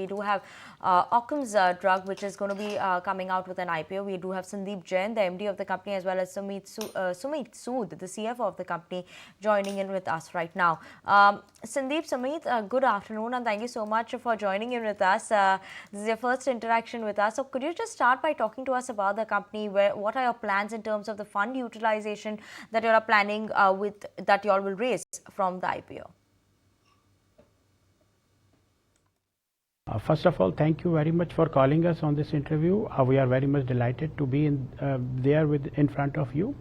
we do have Akums Drug, which is going to be coming out with an IPO. We do have Sandeep Jain, the MD of the company, as well as Sumit Sood, the CFO of the company, joining in with us right now. Sandeep, Sumit, good afternoon, and thank you so much for joining in with us. This is your first interaction with us. So could you just start by talking to us about the company? What are your plans in terms of the fund utilization that you are planning that you all will raise from the IPO? First of all, thank you very much for calling us on this interview. We are very much delighted to be in front of you.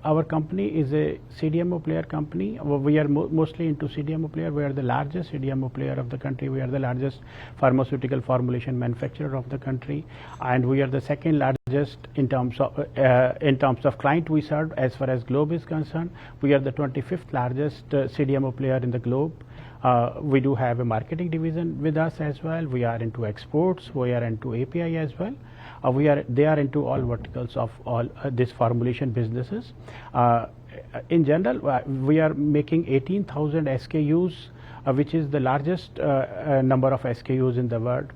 Our company is a CDMO player company. We are mostly into CDMO player. We are the largest CDMO player of the country. We are the largest pharmaceutical formulation manufacturer of the country, and we are the second largest in terms of client we serve. As far as globe is concerned, we are the 25th largest CDMO player in the globe. We do have a marketing division with us as well. We are into exports. We are into API as well. They are into all verticals of all these formulation businesses. In general, we are making 18,000 SKUs, which is the largest number of SKUs in the world.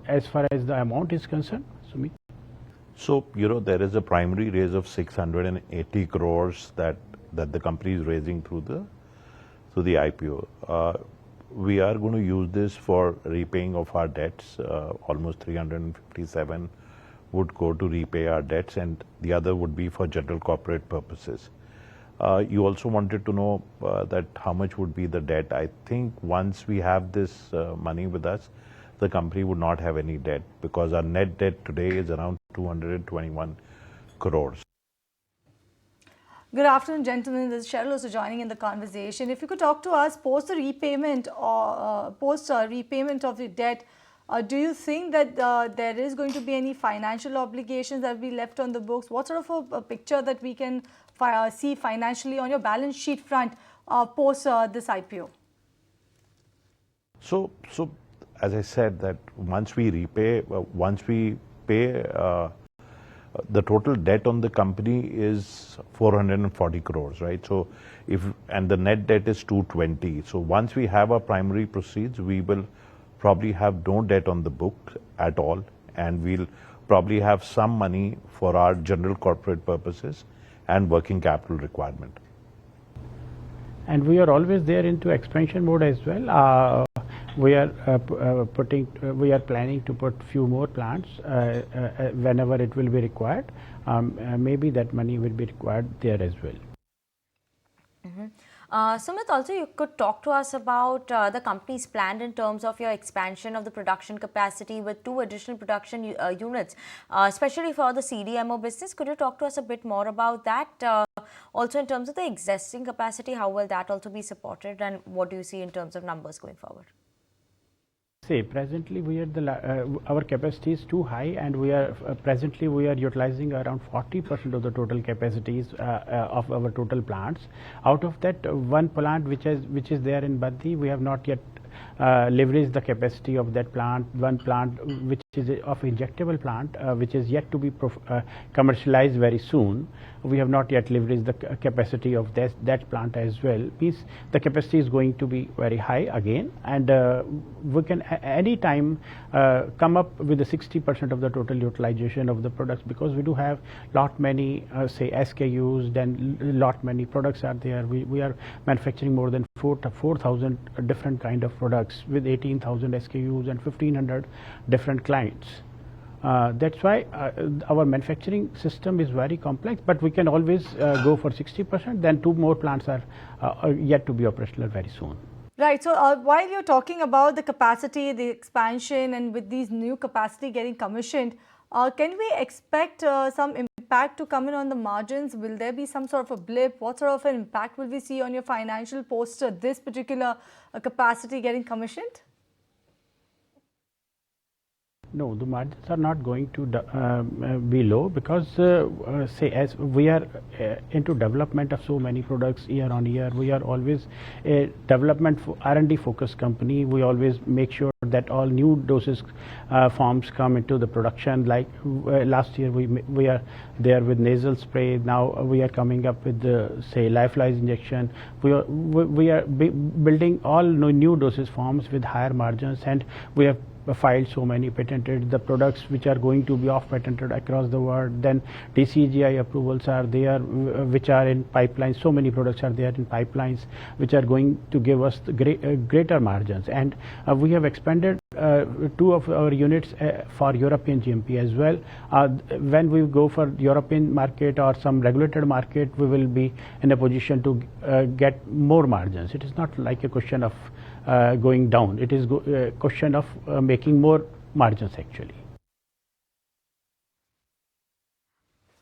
As far as the amount is concerned, Sumit. So, there is a primary raise of 680 crores that the company is raising through the IPO. We are going to use this for repaying of our debts. Almost 357 would go to repay our debts, and the other would be for general corporate purposes. You also wanted to know that how much would be the debt. I think once we have this money with us, the company would not have any debt, because our net debt today is around 221 crores. Good afternoon, gentlemen. This is Cheryl also joining in the conversation. If you could talk to us post the repayment or post repayment of the debt, do you think that there is going to be any financial obligations that will be left on the books? What sort of a picture that we can see financially on your balance sheet front post this IPO? So as I said, that once we pay, the total debt on the company is 440 crores, right? So and the net debt is 220. So once we have our primary proceeds, we will probably have no debt on the book at all, and we'll probably have some money for our general corporate purposes and working capital requirement. And we are always there into expansion mode as well. We are planning to put few more plants whenever it will be required. Maybe that money will be required there as well. Sumit, also you could talk to us about the company's plan in terms of your expansion of the production capacity with 2 additional production units, especially for the CDMO business. Could you talk to us a bit more about that? Also in terms of the existing capacity, how will that also be supported, and what do you see in terms of numbers going forward? Presently we are our capacity is too high, and we are presently utilizing around 40% of the total capacities of our total plants. Out of that, one plant which is there in Baddi, we have not yet leveraged the capacity of that plant. One plant which is of injectable plant which is yet to be commercialized very soon. We have not yet leveraged the capacity of that plant as well. Means the capacity is going to be very high again, and we can any time come up with the 60% of the total utilization of the products, because we do have lot many say SKUs, then lot many products are there. We are manufacturing more than 4,000 different kind of products with 18,000 SKUs and 1,500 different clients. That's why our manufacturing system is very complex, but we can always go for 60%. Then 2 more plants are yet to be operational very soon. Right. So while you're talking about the capacity, the expansion, and with these new capacity getting commissioned, can we expect some impact to come in on the margins? Will there be some sort of a blip? What sort of an impact will we see on your financial post this particular capacity getting commissioned? No, the margins are not going to be low because say as we are into development of so many products year on year, we are always a development R&D focused company. We always make sure that all new doses forms come into the production. Like last year we are there with nasal spray. Now we are coming up with the say lyophilized injection. We are building all new doses forms with higher margins, and we have filed so many patented the products which are going to be off patented across the world. Then DCGI approvals are there which are in pipelines. So many products are there in pipelines which are going to give us the greater margins, and we have expanded 2 of our units for European GMP as well. When we go for European market or some regulated market, we will be in a position to get more margins. It is not like a question of going down. It is a question of making more margins actually.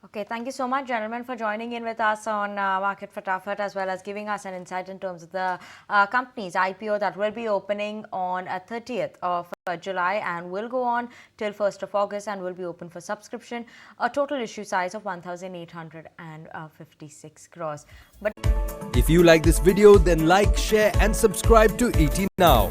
Okay, thank you so much, gentlemen, for joining in with us on Market Fatafat, as well as giving us an insight in terms of the company's IPO that will be opening on 30th of July and will go on till 1st of August and will be open for subscription. A total issue size of 1,856 crores. But if you like this video, then like, share and subscribe to ET Now.